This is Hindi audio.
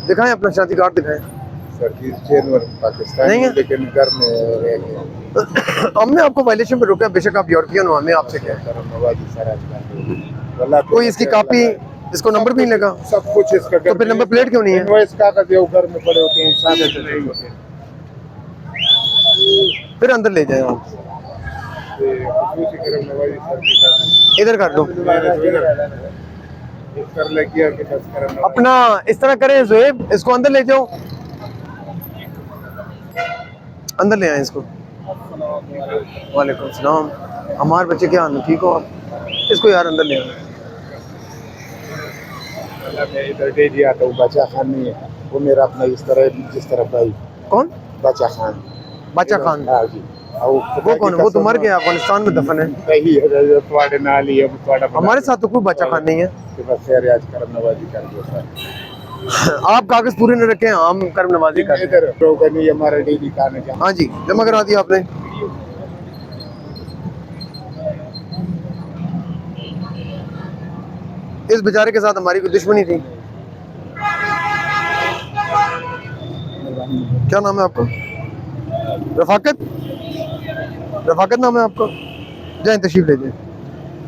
दिखाएं अपना शनाख्ती कार्ड दिखाएं। पाकिस्तान नहीं है, लेकिन घर में रह गए। हमने आपको वायलेशन पे रोका, बेशक आप यूरोपियन हो, हमें आपसे क्या है। कोई इसकी कापी, इसको नंबर भी नहीं लगा, सब कुछ इसका तो फिर नंबर प्लेट क्यों नहीं है? इनवॉइस कागज वो घर में पड़े होते हैं साथ। फिर अंदर ले जाए आप, इधर कर दो अपना, इस तरह करें ज़ुएब, इसको अंदर ले जाओ, अंदर ले आए इसको। वालेकुम सलाम। हमारे बच्चे क्या हाल है, ठीक हो आप? इसको यार अंदर ले आए। मैं इधर दे दिया था, वो बचा खान नहीं है, वो मेरा अपना इस तरह जिस तरह भाई। कौन? बचा खान। बाचा खान? हाँ जी। वो कौन है? वो तो मर गया, अफगानिस्तान में दफन है। हमारे साथ तो कोई बाचा खान नहीं है। आप कागज पूरे न रखें, हम कर्म नवाजी कर। हाँ जी, जमा करा दिया आपने। इस बेचारे के साथ हमारी कोई दुश्मनी थी। क्या नाम है आपका? रफाकत? रफाकत नाम है आपका? जाए तशरीफ ले जाए।